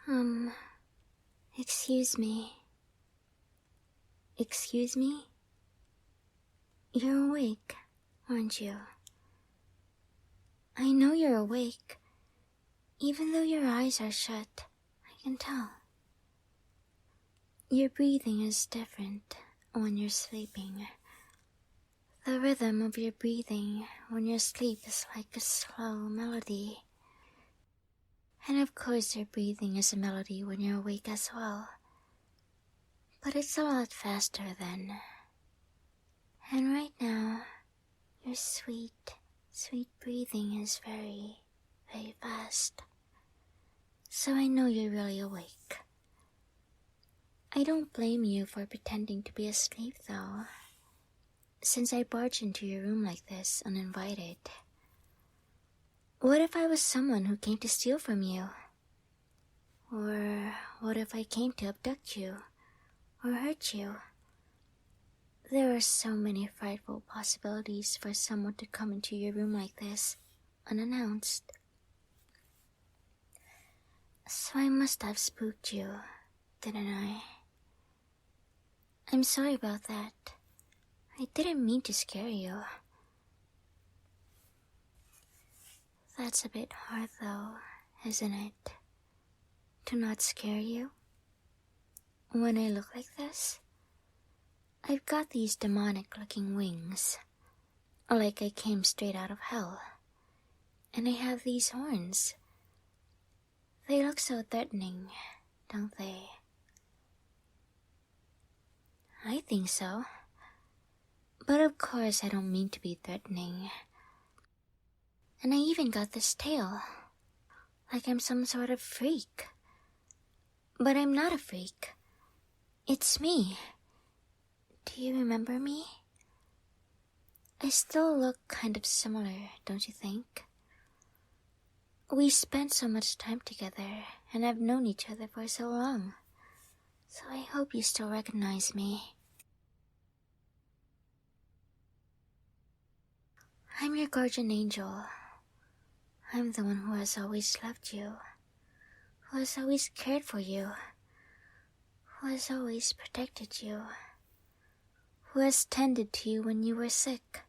Um, excuse me. Excuse me? You're awake, aren't you? I know you're awake. Even though your eyes are shut, I can tell. Your breathing is different when you're sleeping. The rhythm of your breathing when you sleep is like a slow melody. And of course your breathing is a melody when you're awake as well. But it's a lot faster then. And right now, your sweet, sweet breathing is very, very fast. So I know you're really awake. I don't blame you for pretending to be asleep though, since I barged into your room like this uninvited. What if I was someone who came to steal from you? Or what if I came to abduct you or hurt you? There are so many frightful possibilities for someone to come into your room like this, unannounced. So I must have spooked you, didn't I? I'm sorry about that. I didn't mean to scare you. That's a bit hard though, isn't it? To not scare you? When I look like this, I've got these demonic-looking wings, like I came straight out of hell. And I have these horns. They look so threatening, don't they? I think so. But of course I don't mean to be threatening. And I even got this tail, like I'm some sort of freak. But I'm not a freak. It's me. Do you remember me? I still look kind of similar, don't you think? We spent so much time together, and I've known each other for so long. So I hope you still recognize me. I'm your guardian angel. I'm the one who has always loved you, who has always cared for you, who has always protected you, who has tended to you when you were sick,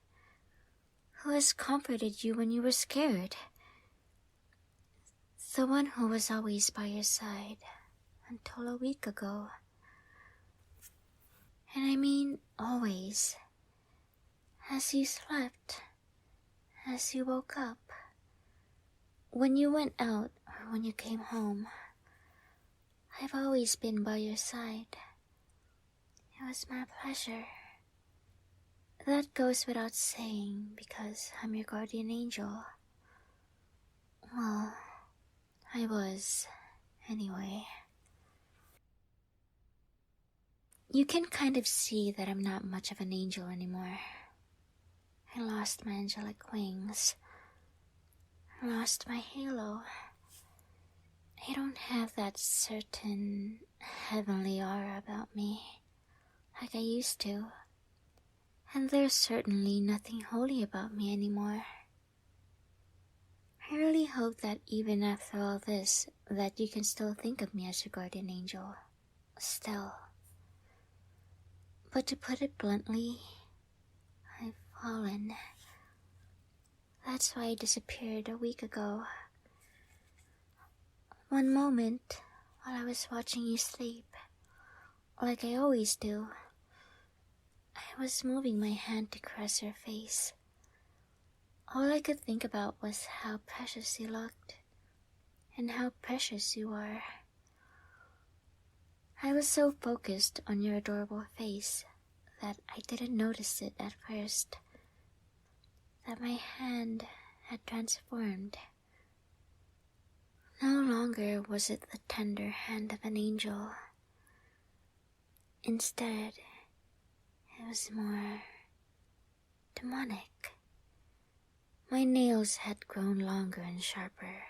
who has comforted you when you were scared. The one who was always by your side until a week ago. And I mean always. As you slept, as you woke up, when you went out or when you came home, I've always been by your side. It was my pleasure. That goes without saying because I'm your guardian angel. Well, I was, anyway. You can kind of see that I'm not much of an angel anymore. I lost my angelic wings. I lost my halo. I don't have that certain heavenly aura about me, like I used to. And there's certainly nothing holy about me anymore. I really hope that even after all this, that you can still think of me as your guardian angel. Still. But to put it bluntly, I've fallen. That's why I disappeared a week ago. One moment, while I was watching you sleep, like I always do, I was moving my hand to caress your face. All I could think about was how precious you looked, and how precious you are. I was so focused on your adorable face that I didn't notice it at first, that my hand had transformed. No longer was it the tender hand of an angel. Instead, it was more demonic. My nails had grown longer and sharper,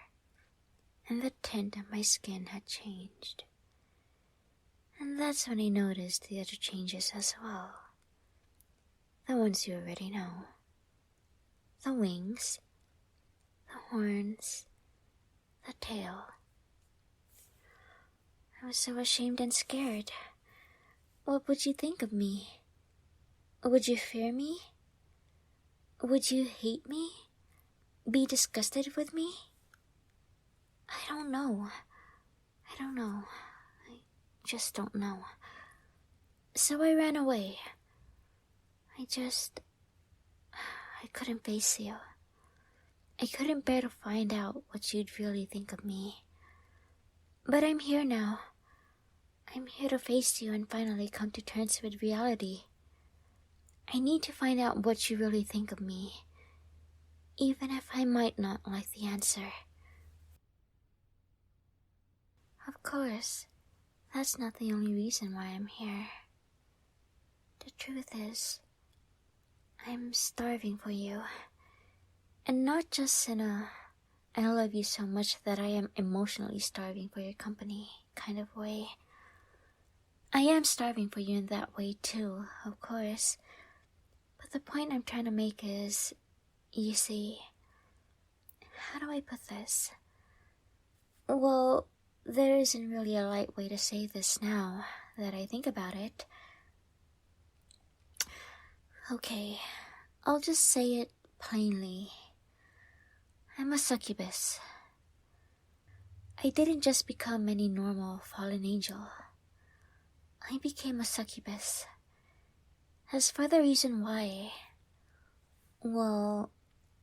and the tint of my skin had changed. And that's when I noticed the other changes as well. The ones you already know. The wings, the horns, the tail. I was so ashamed and scared. What would you think of me? Would you fear me? Would you hate me? Be disgusted with me? I don't know. I just don't know. So I ran away. I couldn't face you. I couldn't bear to find out what you'd really think of me. But I'm here now. I'm here to face you and finally come to terms with reality. I need to find out what you really think of me, even if I might not like the answer. Of course, that's not the only reason why I'm here. The truth is, I'm starving for you. And not just in a I love you so much that I am emotionally starving for your company kind of way. I am starving for you in that way too, of course. But the point I'm trying to make is, you see, how do I put this? Well, there isn't really a light way to say this now that I think about it. Okay, I'll just say it plainly. I'm a succubus. I didn't just become any normal fallen angel. I became a succubus. As for the reason why, well,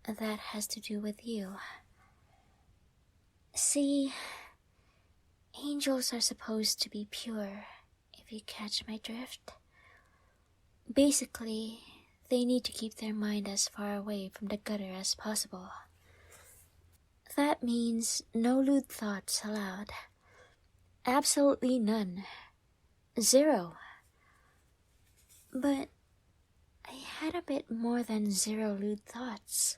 that has to do with you. See, angels are supposed to be pure, if you catch my drift. Basically, they need to keep their mind as far away from the gutter as possible. That means no lewd thoughts allowed. Absolutely none. 0. But I had a bit more than 0 lewd thoughts.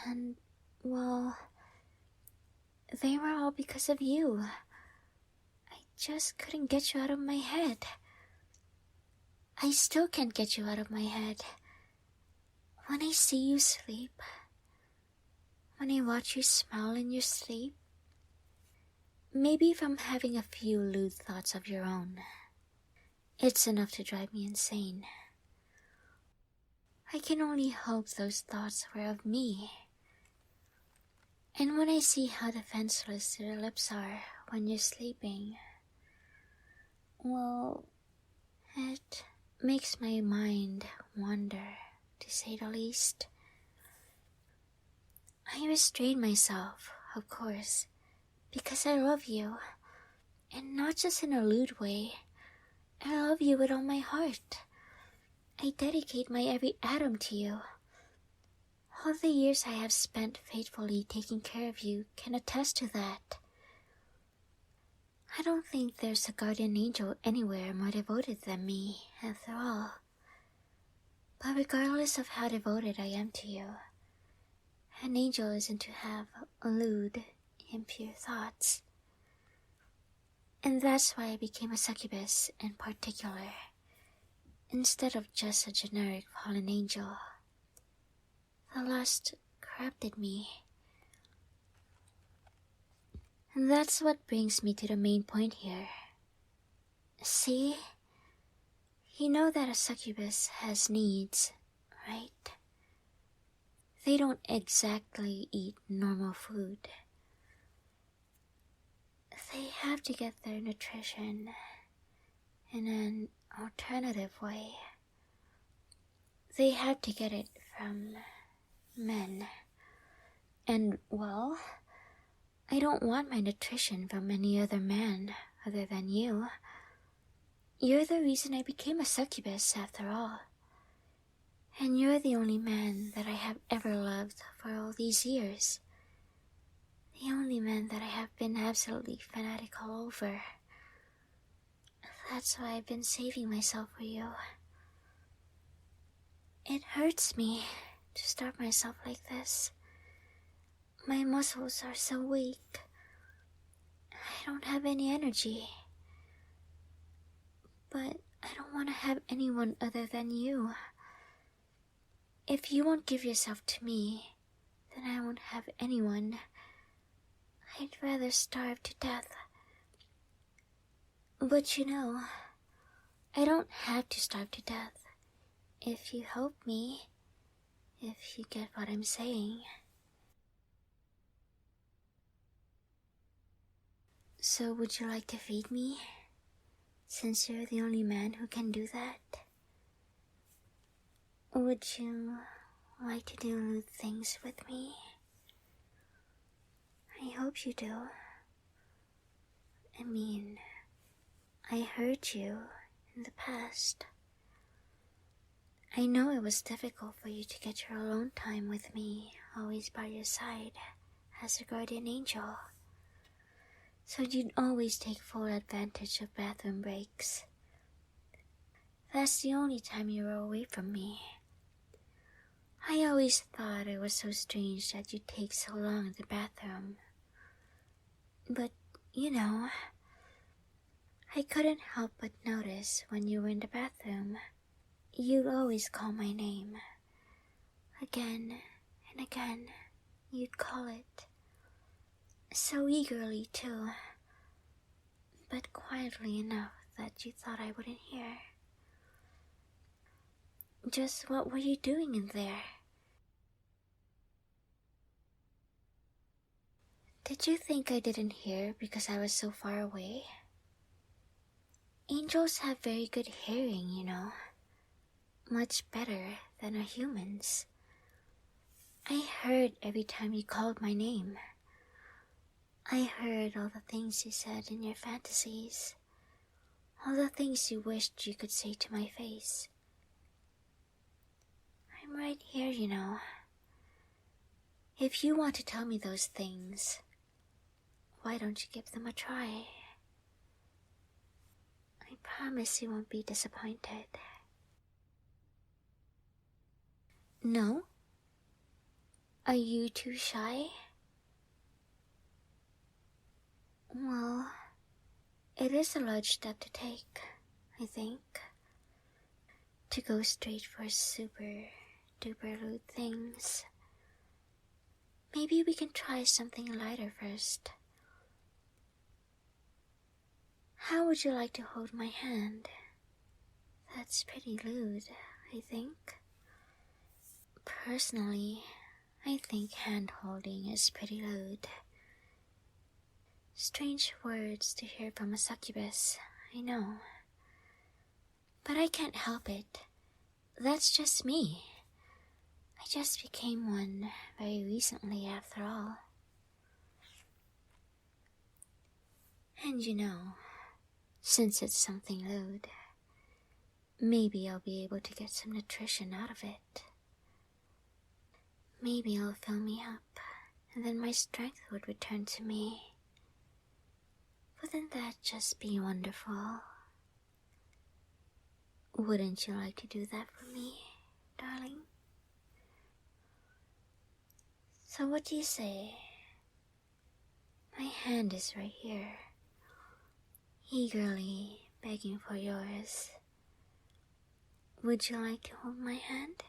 And, well, they were all because of you. I just couldn't get you out of my head. I still can't get you out of my head. When I see you sleep, when I watch you smile in your sleep, maybe from having a few lewd thoughts of your own, it's enough to drive me insane. I can only hope those thoughts were of me. And when I see how defenseless your lips are when you're sleeping, well, it makes my mind wander, to say the least. I restrain myself, of course, because I love you, and not just in a lewd way. I love you with all my heart. I dedicate my every atom to you. All the years I have spent faithfully taking care of you can attest to that. I don't think there's a guardian angel anywhere more devoted than me, after all. But regardless of how devoted I am to you, an angel isn't to have lewd, impure thoughts. And that's why I became a succubus in particular, instead of just a generic fallen angel. The lust corrupted me. And that's what brings me to the main point here. See? You know that a succubus has needs, right? They don't exactly eat normal food. They have to get their nutrition in an alternative way. They have to get it from men. And, well, I don't want my nutrition from any other man other than you. You're the reason I became a succubus, after all. And you're the only man that I have ever loved for all these years. The only man that I have been absolutely fanatical over. That's why I've been saving myself for you. It hurts me to starve myself like this. My muscles are so weak. I don't have any energy. But I don't want to have anyone other than you. If you won't give yourself to me, then I won't have anyone. I'd rather starve to death. But you know, I don't have to starve to death. If you help me, if you get what I'm saying. So would you like to feed me? Since you're the only man who can do that? Would you like to do lewd things with me? I hope you do. I mean, I hurt you in the past. I know it was difficult for you to get your alone time with me, always by your side, as a guardian angel. So you'd always take full advantage of bathroom breaks. That's the only time you were away from me. I always thought it was so strange that you'd take so long in the bathroom. But, you know, I couldn't help but notice when you were in the bathroom, you'd always call my name. Again and again, you'd call it. So eagerly, too. But quietly enough that you thought I wouldn't hear. Just what were you doing in there? Did you think I didn't hear because I was so far away? Angels have very good hearing, you know. Much better than our humans. I heard every time you called my name. I heard all the things you said in your fantasies. All the things you wished you could say to my face. I'm right here, you know. If you want to tell me those things, why don't you give them a try? I promise you won't be disappointed. No? Are you too shy? Well, it is a large step to take, I think. To go straight for super duper lewd things. Maybe we can try something lighter first. How would you like to hold my hand? That's pretty lewd, I think. Personally, I think hand-holding is pretty lewd. Strange words to hear from a succubus, I know. But I can't help it. That's just me. I just became one very recently after all. And you know, since it's something lewd, maybe I'll be able to get some nutrition out of it. Maybe it'll fill me up, and then my strength would return to me. Wouldn't that just be wonderful? Wouldn't you like to do that for me, darling? So what do you say? My hand is right here, eagerly begging for yours. Would you like to hold my hand?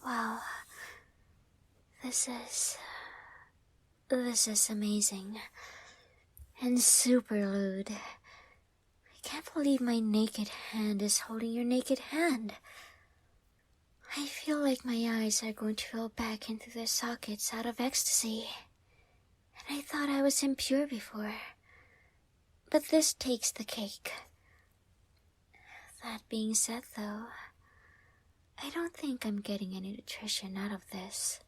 Wow, this is amazing and super lewd. I can't believe my naked hand is holding your naked hand. I feel like my eyes are going to roll back into their sockets out of ecstasy. And I thought I was impure before. But this takes the cake. That being said, though, I don't think I'm getting any nutrition out of this.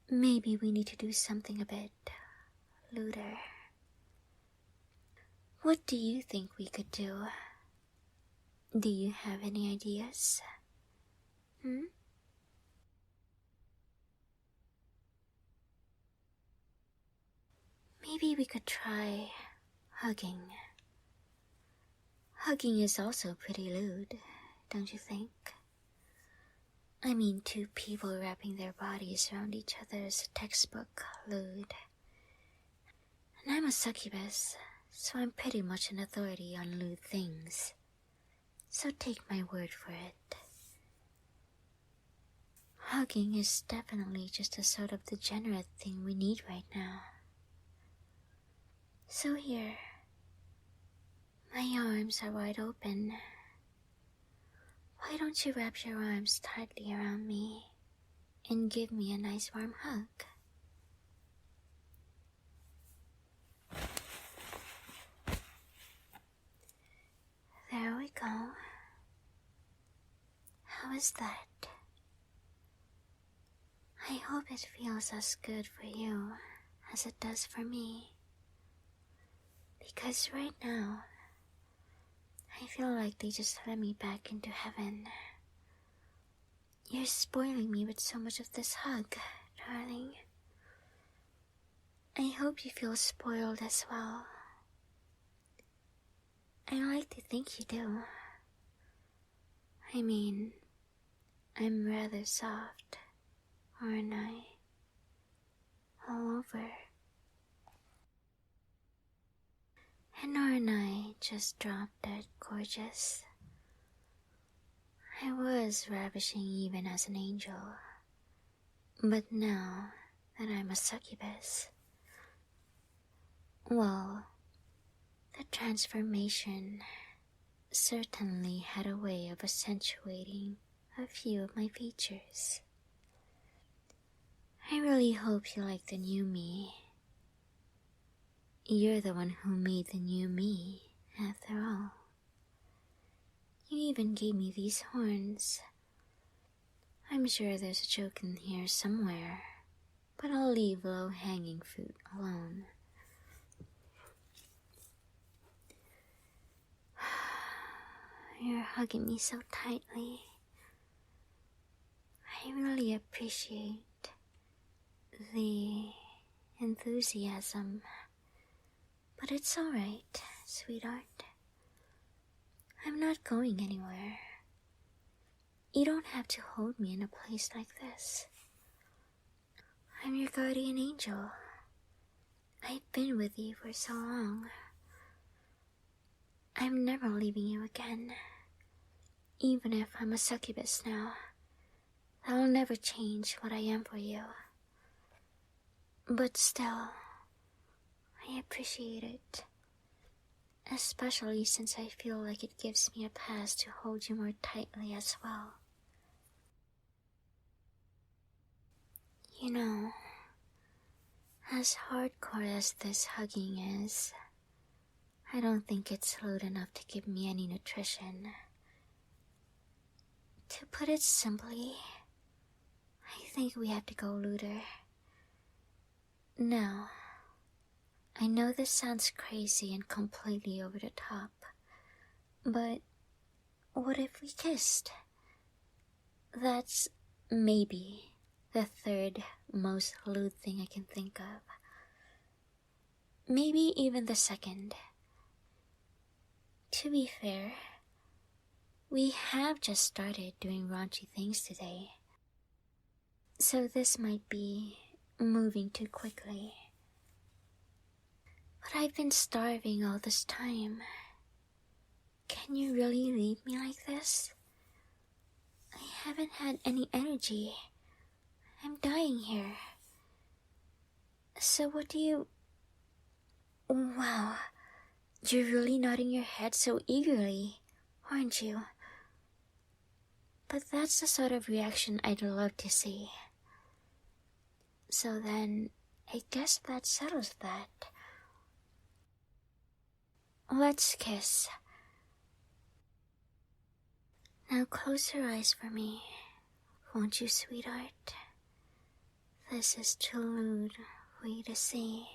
Maybe we need to do something a bit lewder. What do you think we could do? Do you have any ideas? Maybe we could try hugging. Hugging is also pretty lewd, don't you think? I mean, two people wrapping their bodies around each other is a textbook lewd. And I'm a succubus, so I'm pretty much an authority on lewd things. So take my word for it. Hugging is definitely just a sort of degenerate thing we need right now. So here, my arms are wide open. Why don't you wrap your arms tightly around me and give me a nice warm hug? There we go. How is that? I hope it feels as good for you as it does for me. Because right now, I feel like they just let me back into heaven. You're spoiling me with so much of this hug, darling. I hope you feel spoiled as well. I like to think you do. I mean, I'm rather soft, aren't I? All over. And aren't I just dropped dead gorgeous? I was ravishing even as an angel. But now that I'm a succubus, well, the transformation certainly had a way of accentuating a few of my features. I really hope you like the new me. You're the one who made the new me, after all. You even gave me these horns. I'm sure there's a joke in here somewhere, but I'll leave low-hanging fruit alone. You're hugging me so tightly. I really appreciate the enthusiasm, but it's alright, sweetheart. I'm not going anywhere. You don't have to hold me in a place like this. I'm your guardian angel. I've been with you for so long. I'm never leaving you again. Even if I'm a succubus now, that'll never change what I am for you. But still, I appreciate it. Especially since I feel like it gives me a pass to hold you more tightly as well. You know, as hardcore as this hugging is, I don't think it's lewd enough to give me any nutrition. To put it simply, I think we have to go lewder. Now, I know this sounds crazy and completely over the top, but what if we kissed? That's maybe the third most lewd thing I can think of. Maybe even the second. To be fair, we have just started doing raunchy things today, so this might be moving too quickly. But I've been starving all this time. Can you really leave me like this? I haven't had any energy. I'm dying here. So what do you... Wow, you're really nodding your head so eagerly, aren't you? But that's the sort of reaction I'd love to see. So then, I guess that settles that. Let's kiss. Now close your eyes for me, won't you, sweetheart? This is too lewd for you to see.